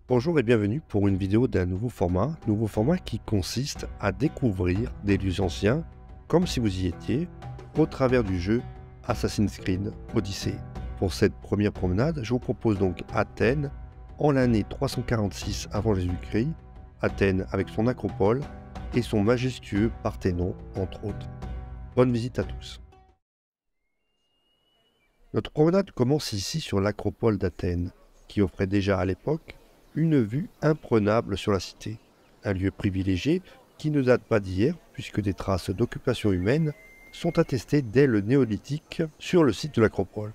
Bonjour et bienvenue pour une vidéo d'un nouveau format qui consiste à découvrir des lieux anciens comme si vous y étiez au travers du jeu Assassin's Creed Odyssey. Pour cette première promenade, je vous propose donc Athènes en l'année 346 avant Jésus-Christ, Athènes avec son acropole et son majestueux Parthénon entre autres. Bonne visite à tous. Notre promenade commence ici sur l'acropole d'Athènes, qui offrait déjà à l'époque une vue imprenable sur la cité. Un lieu privilégié qui ne date pas d'hier, puisque des traces d'occupation humaine sont attestées dès le néolithique sur le site de l'acropole.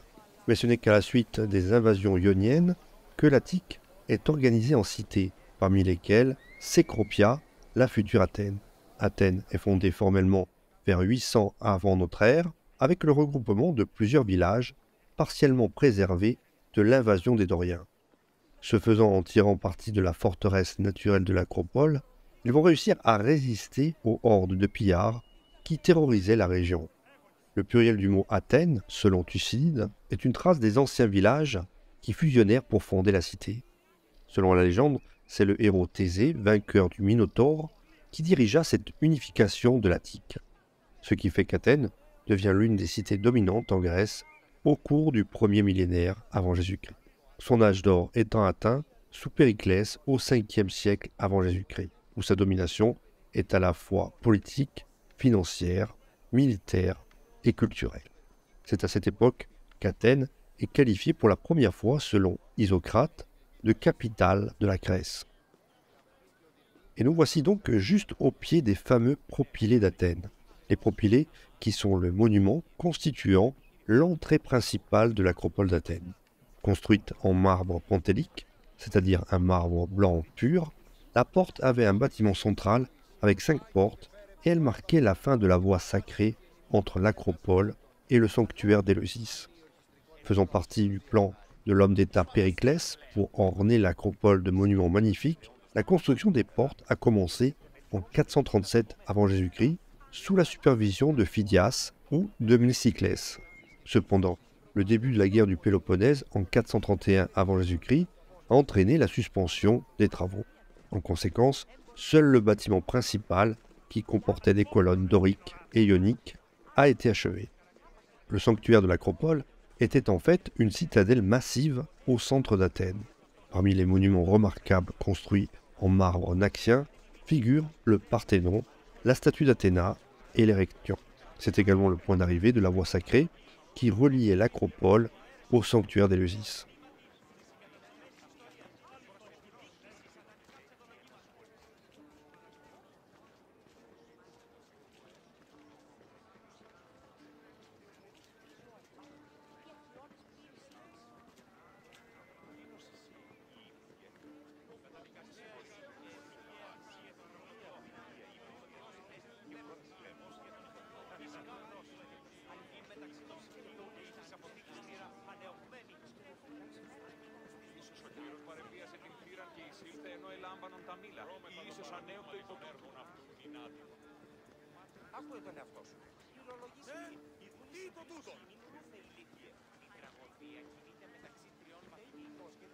Mais ce n'est qu'à la suite des invasions ioniennes que l'Attique est organisée en cités, parmi lesquelles Cécropia, la future Athènes. Athènes est fondée formellement vers 800 avant notre ère, avec le regroupement de plusieurs villages partiellement préservés de l'invasion des Doriens. Ce faisant, en tirant parti de la forteresse naturelle de l'acropole, ils vont réussir à résister aux hordes de pillards qui terrorisaient la région. Le pluriel du mot Athènes, selon Thucydide, est une trace des anciens villages qui fusionnèrent pour fonder la cité. Selon la légende, c'est le héros Thésée, vainqueur du Minotaure, qui dirigea cette unification de l'Attique. Ce qui fait qu'Athènes devient l'une des cités dominantes en Grèce au cours du premier millénaire avant Jésus-Christ. Son âge d'or étant atteint sous Périclès au 5e siècle avant Jésus-Christ, où sa domination est à la fois politique, financière, militaire et culturelle. C'est à cette époque qu'Athènes est qualifiée pour la première fois, selon Isocrate, de capitale de la Grèce. Et nous voici donc juste au pied des fameux propylées d'Athènes. Les propylées qui sont le monument constituant l'entrée principale de l'acropole d'Athènes. Construite en marbre pentélique, c'est-à-dire un marbre blanc pur, la porte avait un bâtiment central avec 5 portes et elle marquait la fin de la voie sacrée entre l'acropole et le sanctuaire d'Éleusis. Faisant partie du plan de l'homme d'État Périclès pour orner l'acropole de monuments magnifiques, la construction des portes a commencé en 437 avant Jésus-Christ sous la supervision de Phidias ou de Mnésiclès. Cependant, le début de la guerre du Péloponnèse en 431 avant Jésus-Christ a entraîné la suspension des travaux. En conséquence, seul le bâtiment principal, qui comportait des colonnes doriques et ioniques, a été achevé. Le sanctuaire de l'acropole était en fait une citadelle massive au centre d'Athènes. Parmi les monuments remarquables construits en marbre naxien figurent le Parthénon, la statue d'Athéna et l'érection. C'est également le point d'arrivée de la voie sacrée qui reliait l'acropole au sanctuaire d'Éleusis. Άκουε τον εαυτό σου. Ναι, τι είπε τούτο. Η τραγωδία κινείται μεταξύ τριών μαθητικών και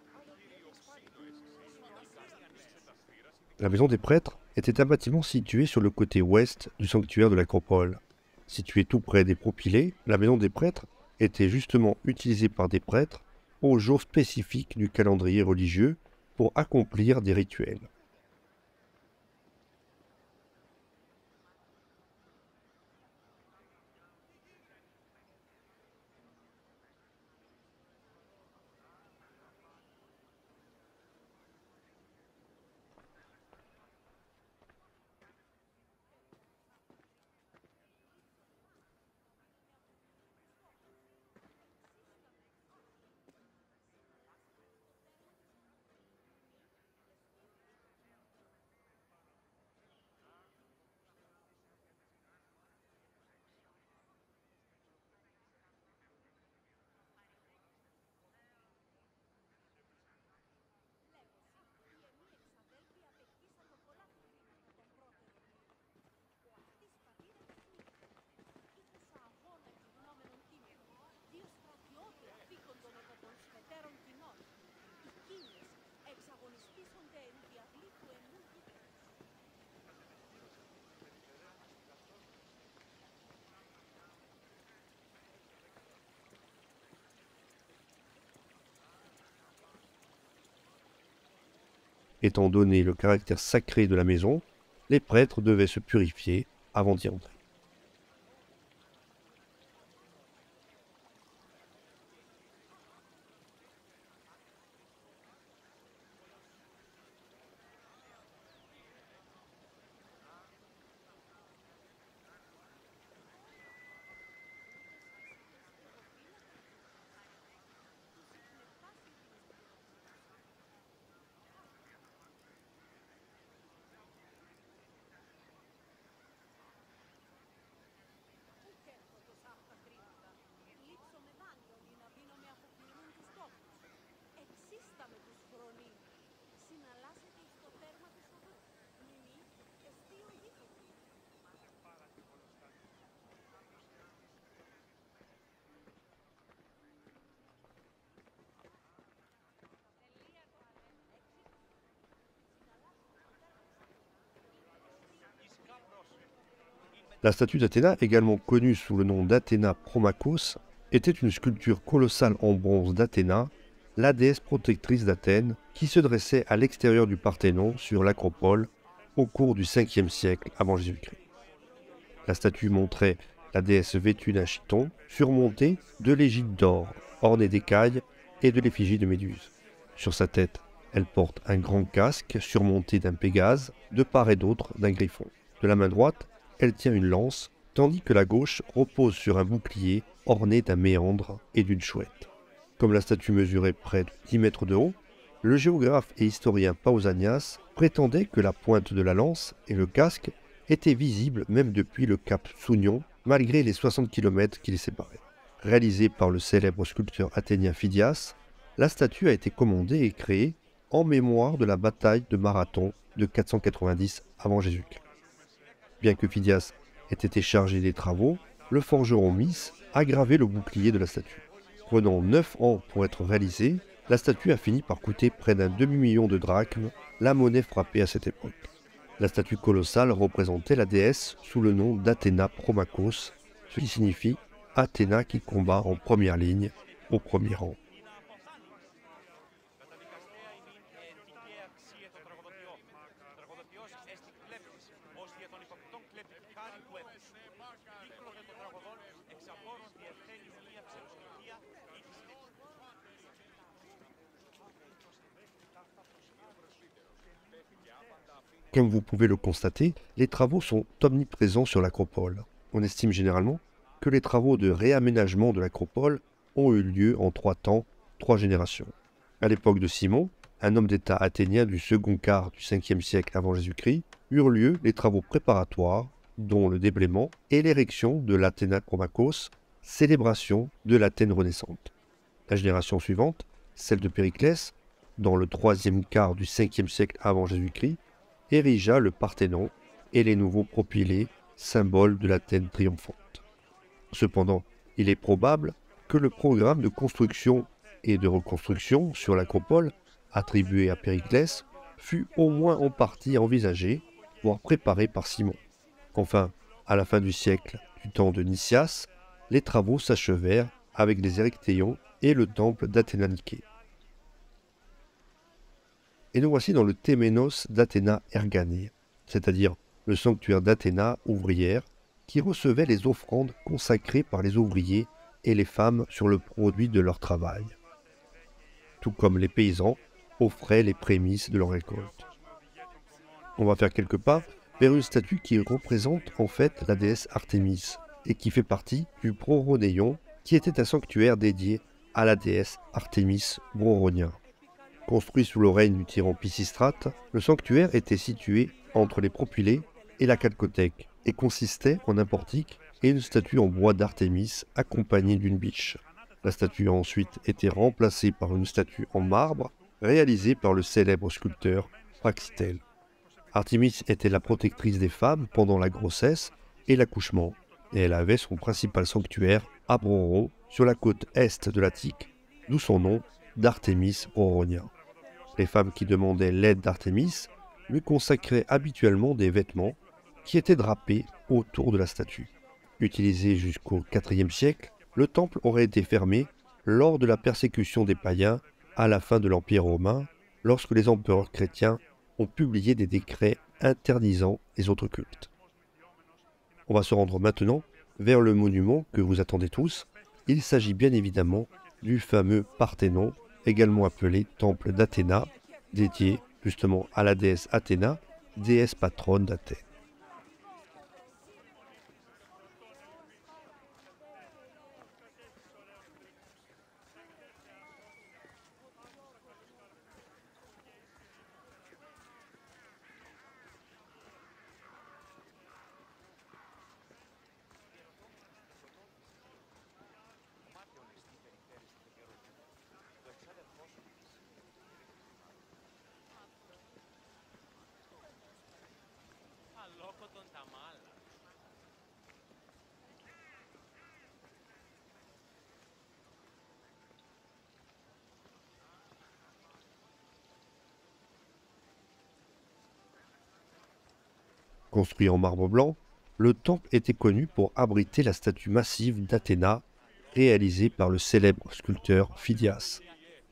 La maison des prêtres était un bâtiment situé sur le côté ouest du sanctuaire de l'acropole. Situé tout près des propylées, la maison des prêtres était justement utilisée par des prêtres aux jours spécifiques du calendrier religieux pour accomplir des rituels. Étant donné le caractère sacré de la maison, les prêtres devaient se purifier avant d'y entrer. La statue d'Athéna, également connue sous le nom d'Athéna Promachos, était une sculpture colossale en bronze d'Athéna, la déesse protectrice d'Athènes, qui se dressait à l'extérieur du Parthénon sur l'acropole au cours du 5e siècle avant Jésus-Christ. La statue montrait la déesse vêtue d'un chiton, surmontée de l'égide d'or, ornée d'écailles et de l'effigie de Méduse. Sur sa tête, elle porte un grand casque surmonté d'un pégase, de part et d'autre d'un griffon. De la main droite, elle tient une lance, tandis que la gauche repose sur un bouclier orné d'un méandre et d'une chouette. Comme la statue mesurait près de 10 mètres de haut, le géographe et historien Pausanias prétendait que la pointe de la lance et le casque étaient visibles même depuis le cap Sounion, malgré les 60 km qui les séparaient. Réalisée par le célèbre sculpteur athénien Phidias, la statue a été commandée et créée en mémoire de la bataille de Marathon de 490 avant Jésus-Christ. Bien que Phidias ait été chargé des travaux, le forgeron Mys a gravé le bouclier de la statue. Prenant 9 ans pour être réalisée, la statue a fini par coûter près d'un demi-million de drachmes, la monnaie frappée à cette époque. La statue colossale représentait la déesse sous le nom d'Athéna Promachos, ce qui signifie Athéna qui combat en première ligne, au premier rang. Comme vous pouvez le constater, les travaux sont omniprésents sur l'acropole. On estime généralement que les travaux de réaménagement de l'acropole ont eu lieu en 3 temps, 3 générations. À l'époque de Simon, un homme d'État athénien du second quart du 5e siècle avant Jésus-Christ, eurent lieu les travaux préparatoires, dont le déblaiement et l'érection de l'Athéna Promachos, célébration de l'Athènes renaissante. La génération suivante, celle de Périclès, dans le 3e quart du 5e siècle avant Jésus-Christ, érigea le Parthénon et les nouveaux propylées, symboles de l'Athènes triomphante. Cependant, il est probable que le programme de construction et de reconstruction sur l'acropole, attribué à Périclès, fut au moins en partie envisagé, voire préparé par Simon. Enfin, à la fin du siècle, du temps de Nicias, les travaux s'achevèrent avec les Érectéions et le temple d'Athéna-Niké. Et nous voici dans le Téménos d'Athéna Erganée, c'est-à-dire le sanctuaire d'Athéna ouvrière, qui recevait les offrandes consacrées par les ouvriers et les femmes sur le produit de leur travail, tout comme les paysans offraient les prémices de leur récolte. On va faire quelques pas vers une statue qui représente en fait la déesse Artémis et qui fait partie du Broroneion, qui était un sanctuaire dédié à la déesse Artémis Broronien. Construit sous le règne du tyran Pisistrate, le sanctuaire était situé entre les propylées et la calcothèque et consistait en un portique et une statue en bois d'Artémis accompagnée d'une biche. La statue a ensuite été remplacée par une statue en marbre réalisée par le célèbre sculpteur Praxitèle. Artémis était la protectrice des femmes pendant la grossesse et l'accouchement, et elle avait son principal sanctuaire à Broron, sur la côte est de l'Attique, d'où son nom d'Artémis Broronia. Les femmes qui demandaient l'aide d'Artémis lui consacraient habituellement des vêtements qui étaient drapés autour de la statue. Utilisé jusqu'au IVe siècle, le temple aurait été fermé lors de la persécution des païens à la fin de l'Empire romain, lorsque les empereurs chrétiens ont publié des décrets interdisant les autres cultes. On va se rendre maintenant vers le monument que vous attendez tous. Il s'agit bien évidemment du fameux Parthénon, également appelé temple d'Athéna, dédié justement à la déesse Athéna, déesse patronne d'Athènes. Αλόκο τον Ταμάλα. Construit en marbre blanc, le temple était connu pour abriter la statue massive d'Athéna réalisée par le célèbre sculpteur Phidias.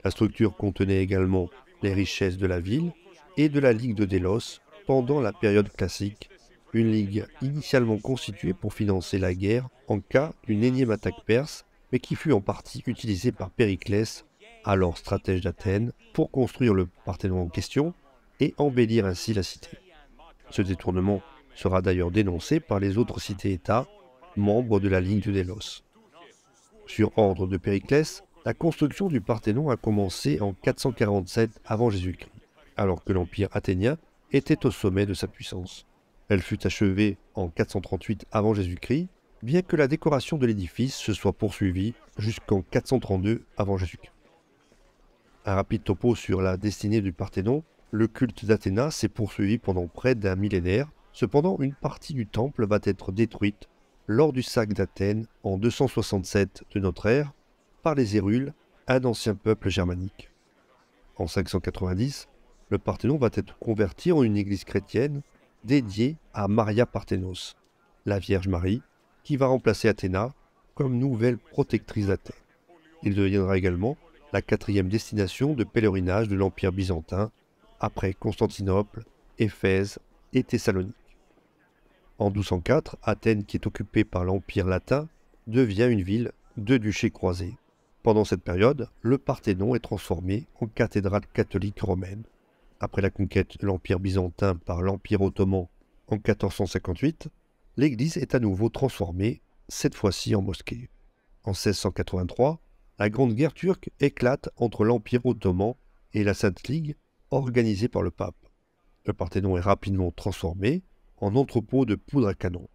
La structure contenait également les richesses de la ville et de la Ligue de Délos pendant la période classique, une ligue initialement constituée pour financer la guerre en cas d'une énième attaque perse, mais qui fut en partie utilisée par Périclès, alors stratège d'Athènes, pour construire le Parthénon en question et embellir ainsi la cité. Ce détournement sera d'ailleurs dénoncé par les autres cités-États, membres de la Ligue de Délos. Sur ordre de Périclès, la construction du Parthénon a commencé en 447 avant Jésus-Christ, alors que l'Empire athénien était au sommet de sa puissance. Elle fut achevée en 438 avant Jésus-Christ, bien que la décoration de l'édifice se soit poursuivie jusqu'en 432 avant Jésus-Christ. Un rapide topo sur la destinée du Parthénon. Le culte d'Athéna s'est poursuivi pendant près d'un millénaire. Cependant, une partie du temple va être détruite lors du sac d'Athènes en 267 de notre ère par les Hérules, un ancien peuple germanique. En 590, le Parthénon va être converti en une église chrétienne dédiée à Maria Parthénos, la Vierge Marie, qui va remplacer Athéna comme nouvelle protectrice d'Athènes. Il deviendra également la quatrième destination de pèlerinage de l'Empire byzantin, après Constantinople, Éphèse et Thessalonique. En 1204, Athènes, qui est occupée par l'Empire latin, devient une ville de duché croisé. Pendant cette période, le Parthénon est transformé en cathédrale catholique romaine. Après la conquête de l'Empire byzantin par l'Empire ottoman en 1458, l'église est à nouveau transformée, cette fois-ci en mosquée. En 1683, la Grande Guerre turque éclate entre l'Empire ottoman et la Sainte Ligue, organisée par le pape. Le Parthénon est rapidement transformé en entrepôt de poudre à canon.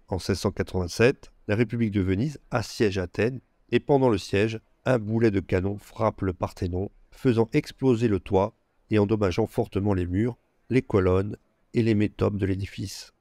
En 1687, la République de Venise assiège Athènes et pendant le siège, un boulet de canon frappe le Parthénon, faisant exploser le toit et endommageant fortement les murs, les colonnes et les métopes de l'édifice.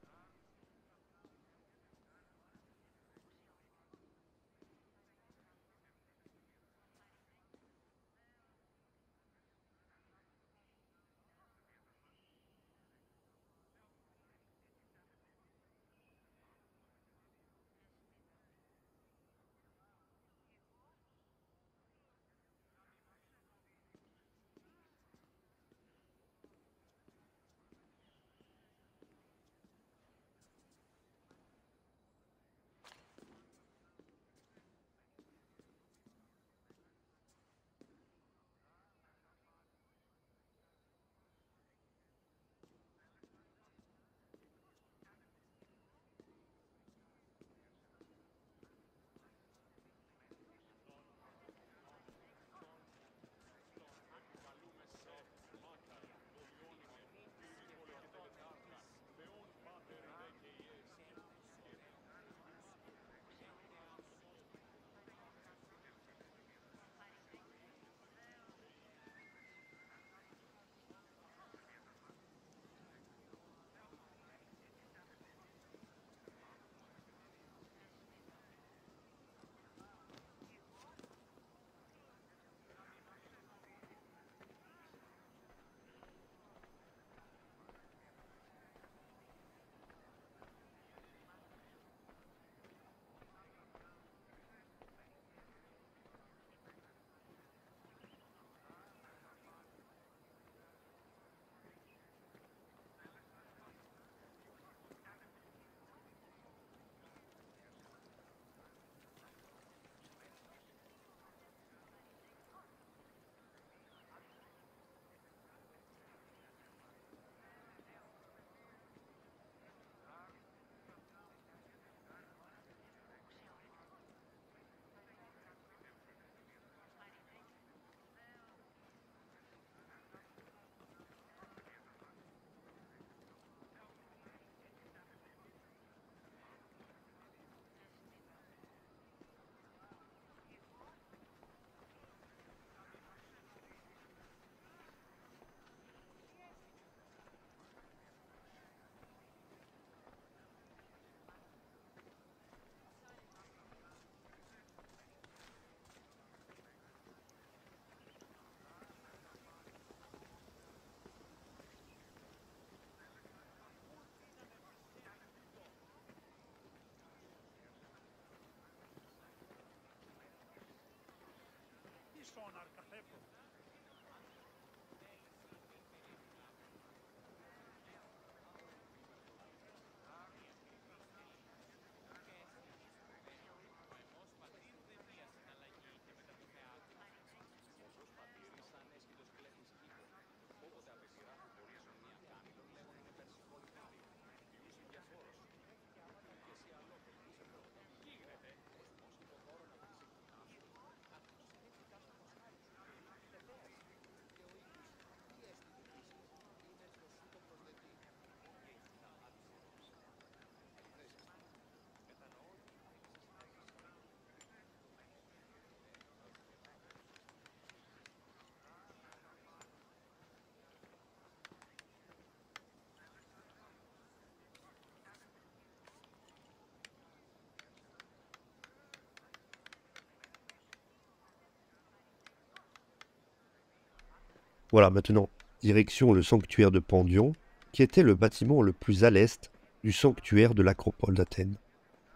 Voilà, maintenant, direction le sanctuaire de Pandion, qui était le bâtiment le plus à l'est du sanctuaire de l'Acropole d'Athènes.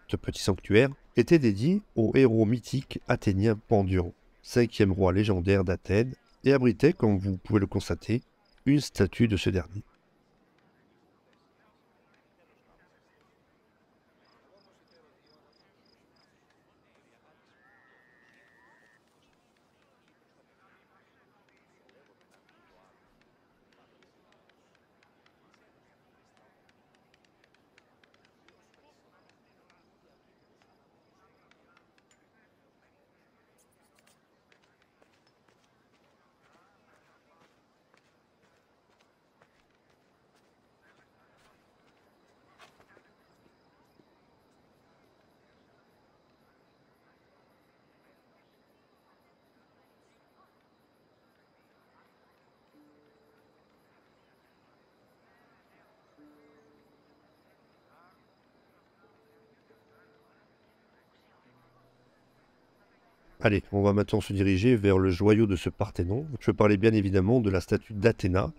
Ce petit sanctuaire était dédié au héros mythique athénien Pandion, cinquième roi légendaire d'Athènes, et abritait, comme vous pouvez le constater, une statue de ce dernier. Allez, on va maintenant se diriger vers le joyau de ce Parthénon. Je parlais bien évidemment de la statue d'Athéna.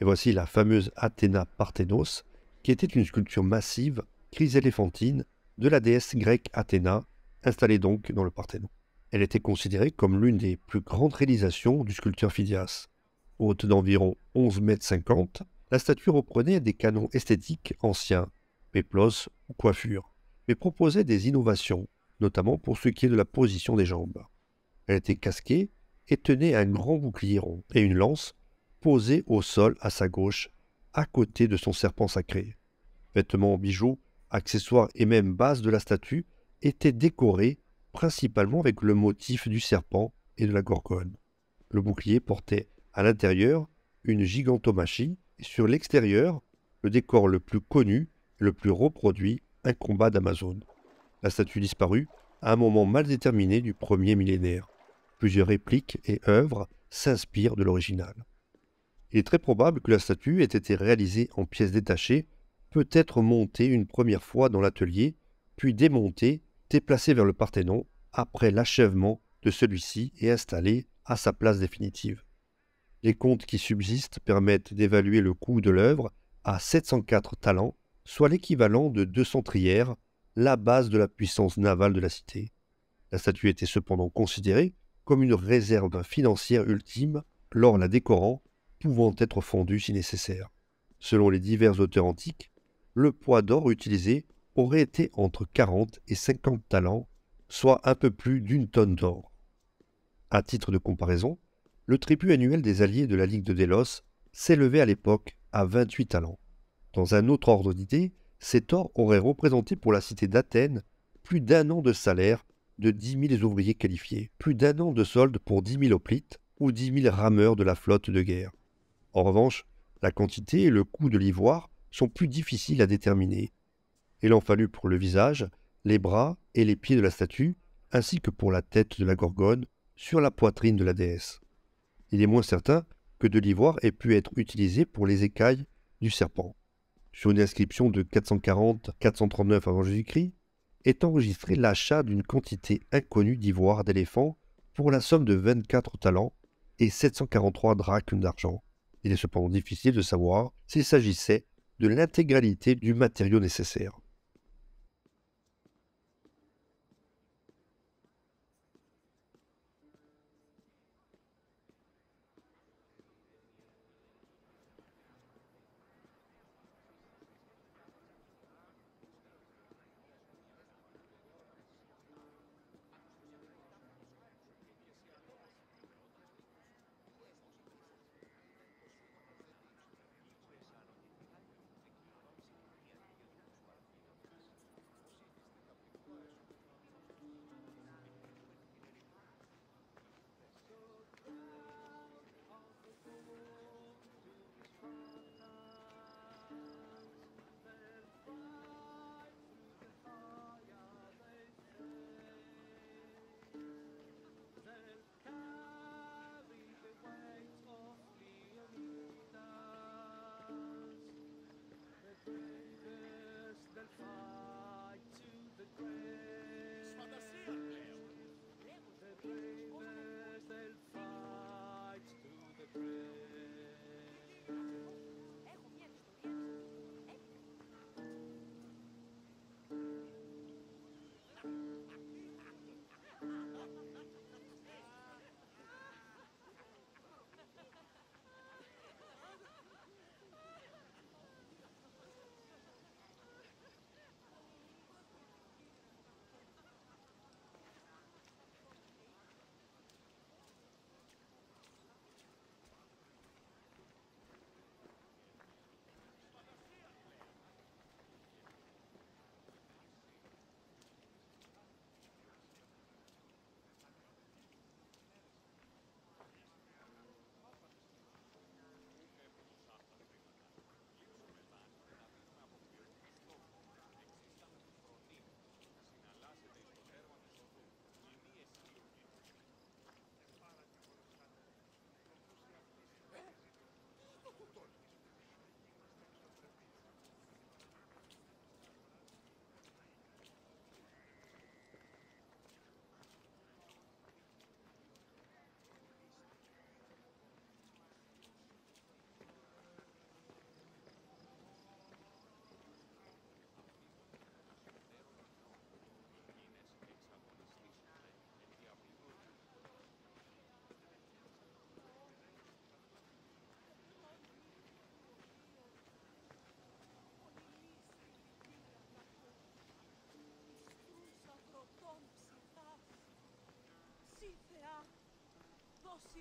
Et voici la fameuse Athéna Parthénos, qui était une sculpture massive, chryséléphantine, de la déesse grecque Athéna, installée donc dans le Parthénon. Elle était considérée comme l'une des plus grandes réalisations du sculpteur Phidias. Haute d'environ 11,50 m, la statue reprenait des canons esthétiques anciens, péplos ou coiffures, mais proposait des innovations, notamment pour ce qui est de la position des jambes. Elle était casquée et tenait un grand bouclier rond et une lance posée au sol à sa gauche, à côté de son serpent sacré. Vêtements, bijoux, accessoires et même base de la statue étaient décorés principalement avec le motif du serpent et de la gorgone. Le bouclier portait à l'intérieur une gigantomachie et sur l'extérieur, le décor le plus connu et le plus reproduit, un combat d'Amazone. La statue disparut à un moment mal déterminé du premier millénaire. Plusieurs répliques et œuvres s'inspirent de l'original. Il est très probable que la statue ait été réalisée en pièces détachées, peut-être montée une première fois dans l'atelier, puis démontée, déplacée vers le Parthénon après l'achèvement de celui-ci et installée à sa place définitive. Les comptes qui subsistent permettent d'évaluer le coût de l'œuvre à 704 talents, soit l'équivalent de 200 trières, la base de la puissance navale de la cité. La statue était cependant considérée comme une réserve financière ultime, l'or la décorant, pouvant être fondu si nécessaire. Selon les divers auteurs antiques, le poids d'or utilisé aurait été entre 40 et 50 talents, soit un peu plus d'une tonne d'or. À titre de comparaison, le tribut annuel des alliés de la Ligue de Délos s'élevait à l'époque à 28 talents. Dans un autre ordre d'idée, cet or aurait représenté pour la cité d'Athènes plus d'1 an de salaire de 10 000 ouvriers qualifiés, plus d'1 an de solde pour 10 000 hoplites ou 10 000 rameurs de la flotte de guerre. En revanche, la quantité et le coût de l'ivoire sont plus difficiles à déterminer. Il en fallut pour le visage, les bras et les pieds de la statue, ainsi que pour la tête de la gorgone sur la poitrine de la déesse. Il est moins certain que de l'ivoire ait pu être utilisé pour les écailles du serpent. Sur une inscription de 440-439 avant Jésus-Christ, est enregistré l'achat d'une quantité inconnue d'ivoire d'éléphant pour la somme de 24 talents et 743 drachmes d'argent. Il est cependant difficile de savoir s'il s'agissait de l'intégralité du matériau nécessaire.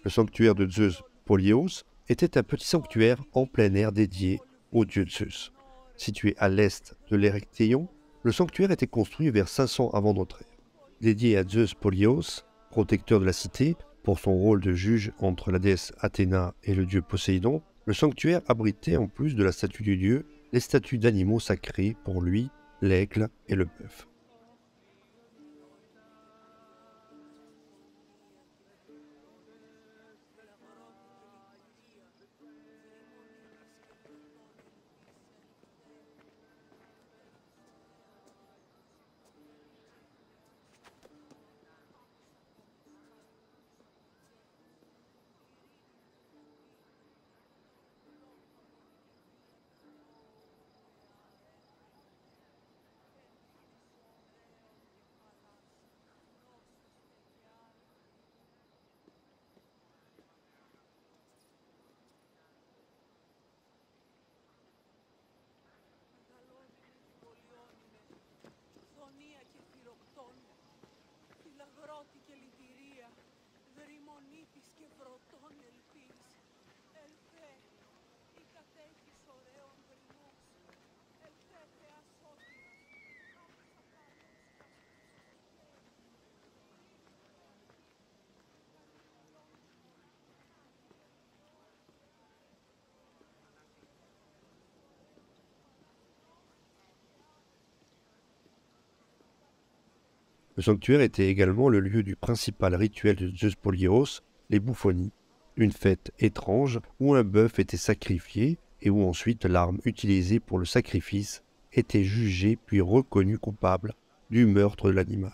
Le sanctuaire de Zeus Polios était un petit sanctuaire en plein air dédié au dieu Zeus. Situé à l'est de l'Érectéion, le sanctuaire était construit vers 500 avant notre ère. Dédié à Zeus Polios, protecteur de la cité, pour son rôle de juge entre la déesse Athéna et le dieu Poséidon, le sanctuaire abritait en plus de la statue du dieu les statues d'animaux sacrés pour lui, l'aigle et le bœuf. Φιλαγρότη και λυτηρία, δρυμονίτης και βρωτών ελπής. Ελθέ, η κατέχεις ωραίων δρυμός. Ελθέ, Θεά σώτηρας, άμεσα καλός καστός. Le sanctuaire était également le lieu du principal rituel de Zeus Polyios, les bouffonies, une fête étrange où un bœuf était sacrifié et où ensuite l'arme utilisée pour le sacrifice était jugée puis reconnue coupable du meurtre de l'animal.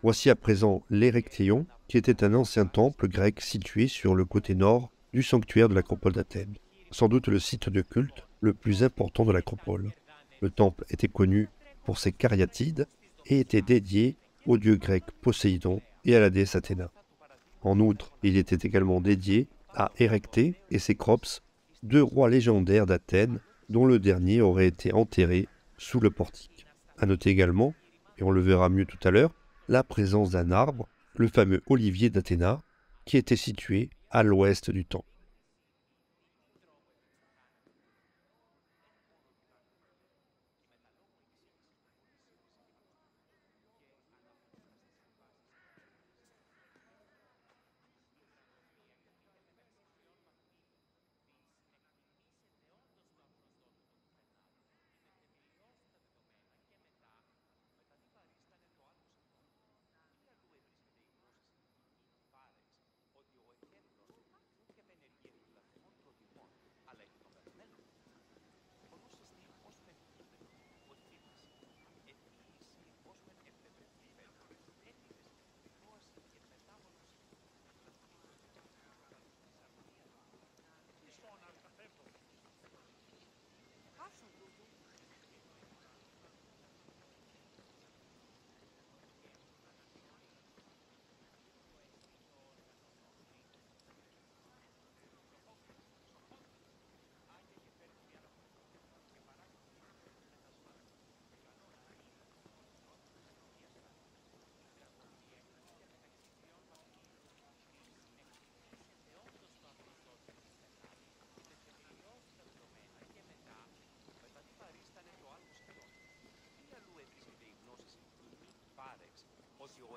Voici à présent l'Érectéion, qui était un ancien temple grec situé sur le côté nord du sanctuaire de l'acropole d'Athènes, sans doute le site de culte le plus important de l'acropole. Le temple était connu pour ses cariatides et était dédié au dieu grec Poséidon et à la déesse Athéna. En outre, il était également dédié à Érectée et ses Crops, deux rois légendaires d'Athènes, dont le dernier aurait été enterré sous le portique. À noter également, et on le verra mieux tout à l'heure, la présence d'un arbre, le fameux olivier d'Athéna, qui était situé à l'ouest du temple.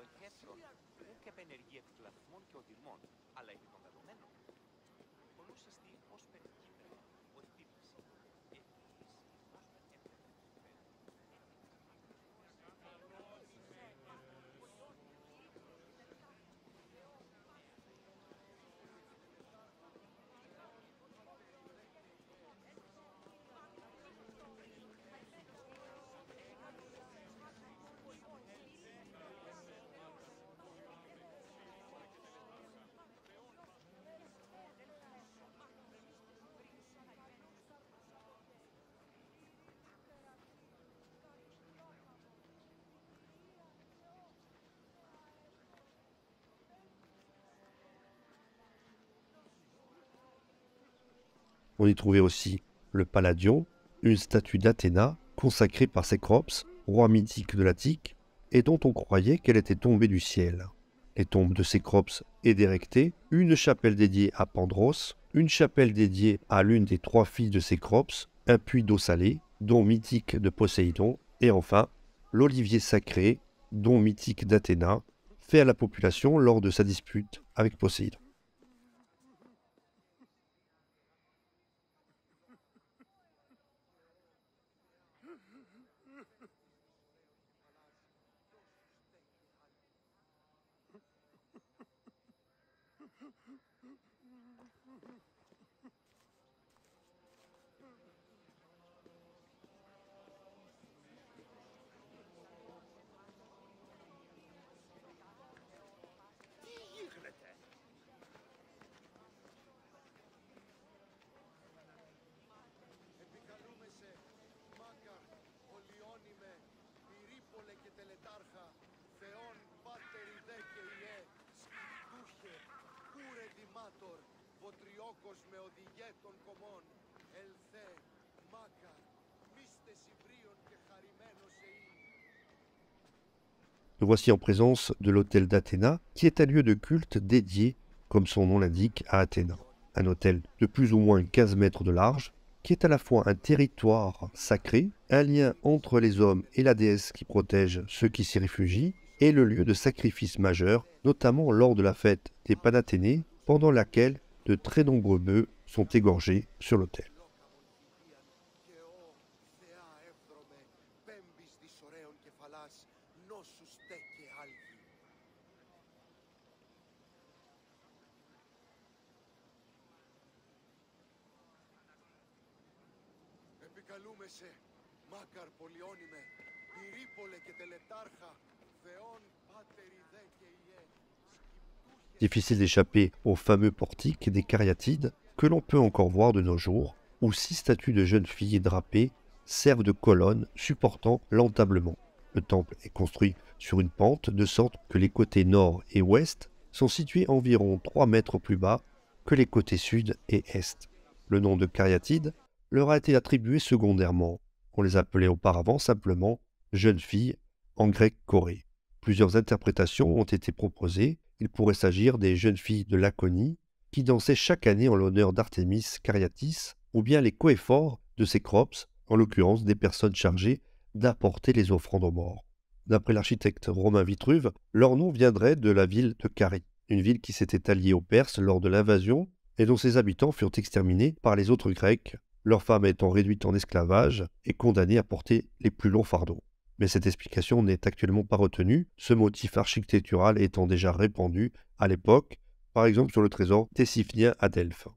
εκέφρον ούκ επενεργεί εκ του λαθμών και οδυρμών, αλλά επί των δεδομένων. Πολλούς εστί ως περικύπερα, ο ευτύπηση. On y trouvait aussi le Palladion, une statue d'Athéna consacrée par Cécrops, roi mythique de l'Attique, et dont on croyait qu'elle était tombée du ciel. Les tombes de Cécrops et d'Érectée, une chapelle dédiée à Pandros, une chapelle dédiée à l'une des 3 filles de Cécrops, un puits d'eau salée, don mythique de Poséidon, et enfin l'olivier sacré, don mythique d'Athéna, fait à la population lors de sa dispute avec Poséidon. Επικαλούμεσαι, Μάκαρ, Πολιόνιμε, Πυρίπολε και Τελετάρχα, Θεόν, Πάτερ, Ιδέ και Ιέ, Σκυπτούχε, Κούρε Δημάτορ, Βοτριόκος με οδηγέ των κομμών, Ελθέ, Μάκαρ, μίστε Ιβρίων και χαρημένος εή. Nous voici en présence de l'autel d'Athéna, qui est un lieu de culte dédié, comme son nom l'indique, à Athéna. Un autel de plus ou moins 15 mètres de large, qui est à la fois un territoire sacré, un lien entre les hommes et la déesse qui protège ceux qui s'y réfugient, et le lieu de sacrifice majeur, notamment lors de la fête des Panathénées, pendant laquelle de très nombreux bœufs sont égorgés sur l'autel. Και ω Θεά εύδρομε, πέμπης της ωραίων κεφαλάς, νόσου στέκε άλγη. Επικαλούμεσαι, Μάκαρ Πολιόνιμε, Πυρίπολε και Τελετάρχα, Θεόν, Πάτερ, Ιδέ και Ιέ. Difficile d'échapper au fameux portique des Cariatides que l'on peut encore voir de nos jours, où 6 statues de jeunes filles drapées servent de colonnes supportant l'entablement. Le temple est construit sur une pente de sorte que les côtés nord et ouest sont situés environ 3 mètres plus bas que les côtés sud et est. Le nom de Cariatides leur a été attribué secondairement. On les appelait auparavant simplement jeunes filles, en grec choré. Plusieurs interprétations ont été proposées. Il pourrait s'agir des jeunes filles de Laconie qui dansaient chaque année en l'honneur d'Artémis Cariatis, ou bien les coéphores de Cécrops, en l'occurrence des personnes chargées d'apporter les offrandes aux morts. D'après l'architecte romain Vitruve, leur nom viendrait de la ville de Carie, une ville qui s'était alliée aux Perses lors de l'invasion et dont ses habitants furent exterminés par les autres Grecs, leurs femmes étant réduites en esclavage et condamnées à porter les plus longs fardeaux. Mais cette explication n'est actuellement pas retenue, ce motif architectural étant déjà répandu à l'époque, par exemple sur le trésor ctésiphonien à Delphes.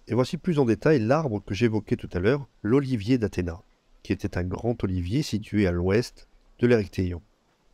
Et voici plus en détail l'arbre que j'évoquais tout à l'heure, l'olivier d'Athéna, qui était un grand olivier situé à l'ouest de l'Érechtheion.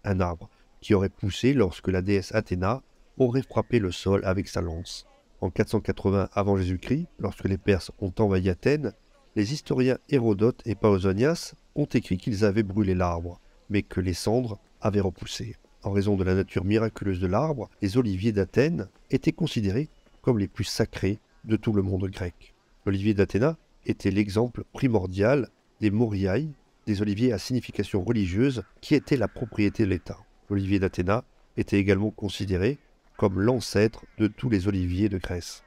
Un arbre qui aurait poussé lorsque la déesse Athéna aurait frappé le sol avec sa lance. En 480 avant Jésus-Christ, lorsque les Perses ont envahi Athènes, les historiens Hérodote et Pausanias ont écrit qu'ils avaient brûlé l'arbre, mais que les cendres avaient repoussé. En raison de la nature miraculeuse de l'arbre, les oliviers d'Athènes étaient considérés comme les plus sacrés de tout le monde grec. L'olivier d'Athéna était l'exemple primordial des moriailles, des oliviers à signification religieuse qui étaient la propriété de l'État. L'olivier d'Athéna était également considéré comme l'ancêtre de tous les oliviers de Grèce.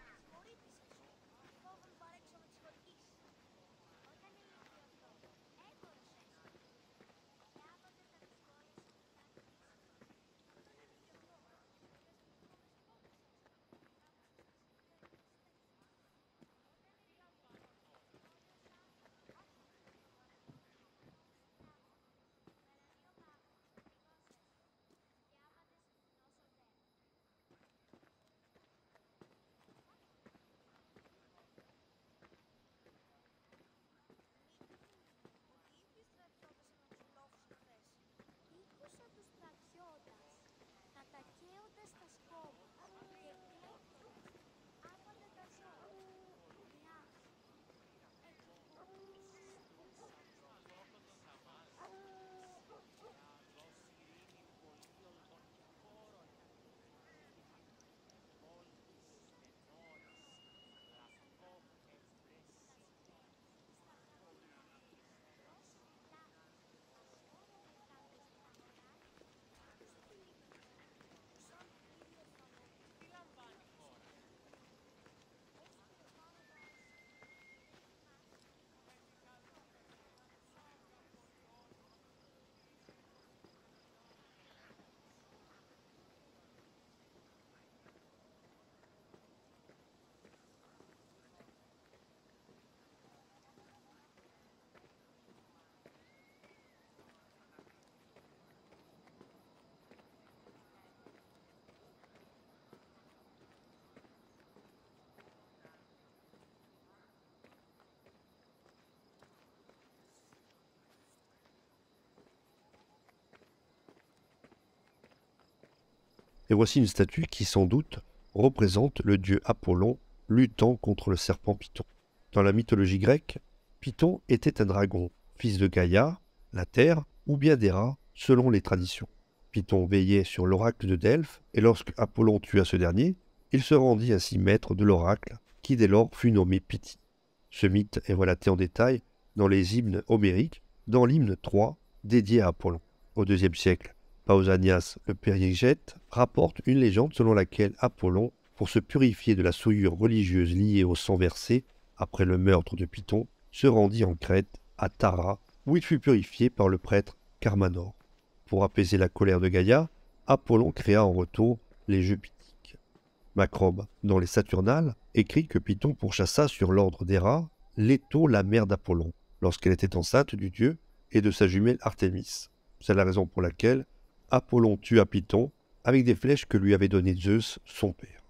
Et voici une statue qui sans doute représente le dieu Apollon luttant contre le serpent Python. Dans la mythologie grecque, Python était un dragon, fils de Gaïa, la terre, ou bien d'Héra, selon les traditions. Python veillait sur l'oracle de Delphes, et lorsque Apollon tua ce dernier, il se rendit ainsi maître de l'oracle, qui dès lors fut nommé Pythie. Ce mythe est relaté en détail dans les hymnes homériques, dans l'hymne 3, dédié à Apollon. Au IIe siècle, Pausanias le Périégète rapporte une légende selon laquelle Apollon, pour se purifier de la souillure religieuse liée au sang versé après le meurtre de Python, se rendit en Crète, à Tara, où il fut purifié par le prêtre Carmanor. Pour apaiser la colère de Gaïa, Apollon créa en retour les jeux pythiques. Macrobe, dans les Saturnales, écrit que Python pourchassa sur l'ordre d'Héra Leto, la mère d'Apollon, lorsqu'elle était enceinte du dieu et de sa jumelle Artémis. C'est la raison pour laquelle Apollon tua Python avec des flèches que lui avait données Zeus, son père.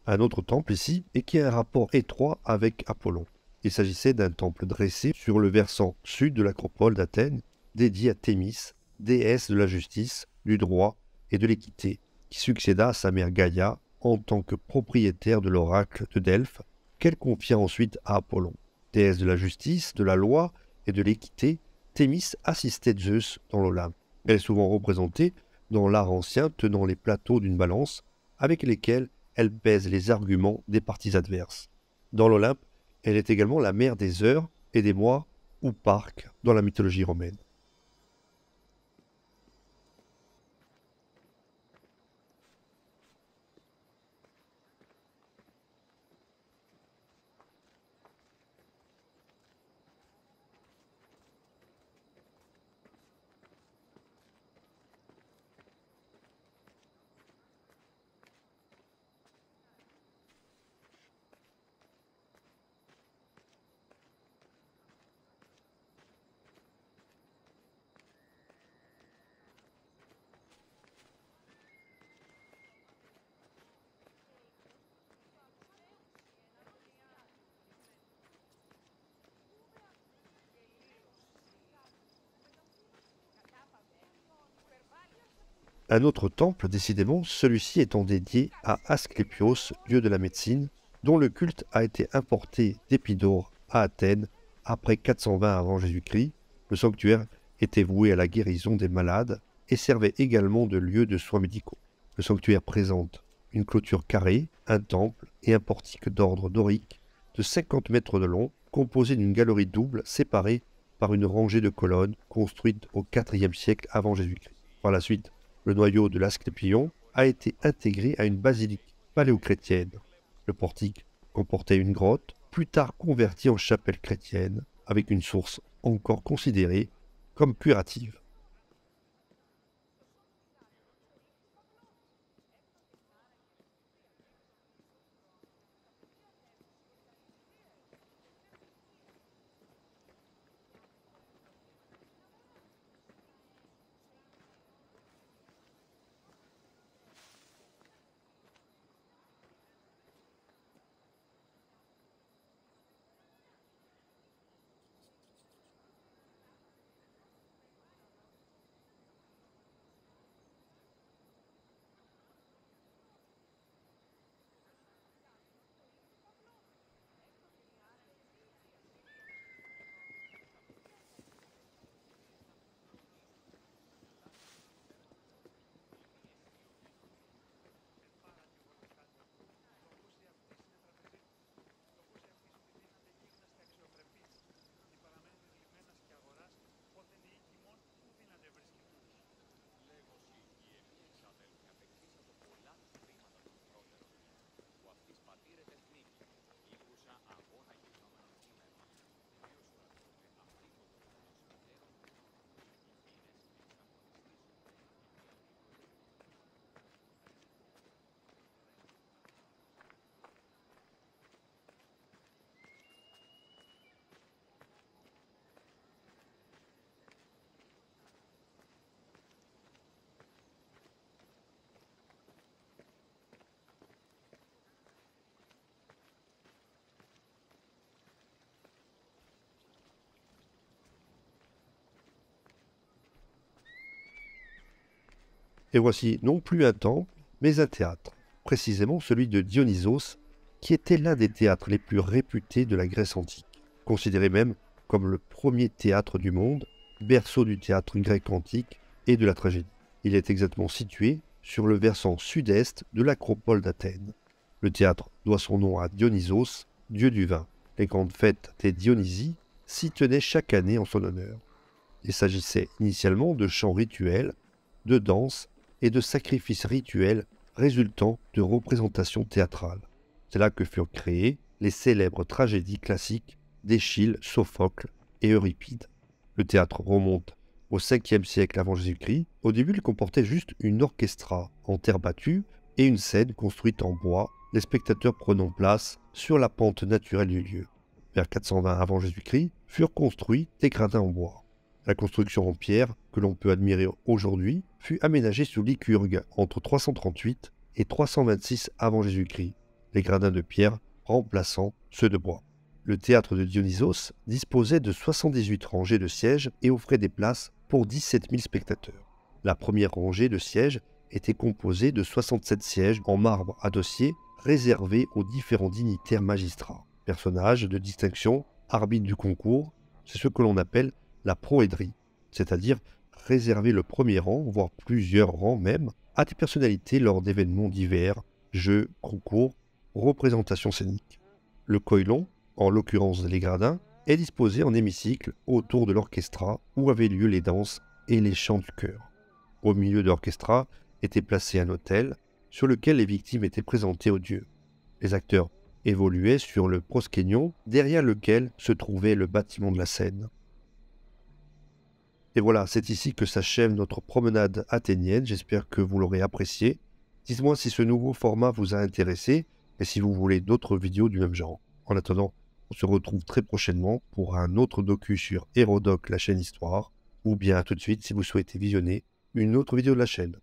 Un autre temple ici, et qui a un rapport étroit avec Apollon. Il s'agissait d'un temple dressé sur le versant sud de l'acropole d'Athènes, dédié à Thémis, déesse de la justice, du droit et de l'équité, qui succéda à sa mère Gaïa en tant que propriétaire de l'oracle de Delphes, qu'elle confia ensuite à Apollon. Déesse de la justice, de la loi et de l'équité, Thémis assistait Zeus dans l'Olympe. Elle est souvent représentée dans l'art ancien tenant les plateaux d'une balance avec lesquels elle pèse les arguments des parties adverses. Dans l'Olympe, elle est également la mère des heures et des mois ou parcs dans la mythologie romaine. Un autre temple, décidément, celui-ci étant dédié à Asclépios, dieu de la médecine, dont le culte a été importé d'Épidore à Athènes après 420 avant Jésus-Christ. Le sanctuaire était voué à la guérison des malades et servait également de lieu de soins médicaux. Le sanctuaire présente une clôture carrée, un temple et un portique d'ordre dorique de 50 mètres de long, composé d'une galerie double séparée par une rangée de colonnes construites au IVe siècle avant Jésus-Christ. Par la suite, le noyau de l'Asclépion a été intégré à une basilique paléochrétienne. Le portique comportait une grotte, plus tard convertie en chapelle chrétienne, avec une source encore considérée comme curative. Et voici non plus un temple, mais un théâtre, précisément celui de Dionysos, qui était l'un des théâtres les plus réputés de la Grèce antique, considéré même comme le premier théâtre du monde, berceau du théâtre grec antique et de la tragédie. Il est exactement situé sur le versant sud-est de l'acropole d'Athènes. Le théâtre doit son nom à Dionysos, dieu du vin. Les grandes fêtes des Dionysies s'y tenaient chaque année en son honneur. Il s'agissait initialement de chants rituels, de danses et de sacrifices rituels résultant de représentations théâtrales. C'est là que furent créées les célèbres tragédies classiques d'Échille, Sophocle et Euripide. Le théâtre remonte au 5e siècle avant Jésus-Christ. Au début, il comportait juste une orchestra en terre battue et une scène construite en bois, les spectateurs prenant place sur la pente naturelle du lieu. Vers 420 avant Jésus-Christ furent construits des gradins en bois. La construction en pierre, que l'on peut admirer aujourd'hui, fut aménagée sous Lycurgue entre 338 et 326 avant Jésus-Christ. les gradins de pierre remplaçant ceux de bois. Le théâtre de Dionysos disposait de 78 rangées de sièges et offrait des places pour 17 000 spectateurs. La première rangée de sièges était composée de 67 sièges en marbre à dossier réservés aux différents dignitaires magistrats. Personnages de distinction, arbitres du concours, c'est ce que l'on appelle la proédrie, c'est-à-dire réserver le premier rang, voire plusieurs rangs même, à des personnalités lors d'événements divers, jeux, concours, représentations scéniques. Le coïlon, en l'occurrence les gradins, est disposé en hémicycle autour de l'orchestra où avaient lieu les danses et les chants du chœur. Au milieu de l'orchestra était placé un autel sur lequel les victimes étaient présentées aux dieux. Les acteurs évoluaient sur le proskénion derrière lequel se trouvait le bâtiment de la scène. Et voilà, c'est ici que s'achève notre promenade athénienne. J'espère que vous l'aurez apprécié. Dites-moi si ce nouveau format vous a intéressé et si vous voulez d'autres vidéos du même genre. En attendant, on se retrouve très prochainement pour un autre docu sur Hérodoc, la chaîne Histoire, ou bien à tout de suite si vous souhaitez visionner une autre vidéo de la chaîne.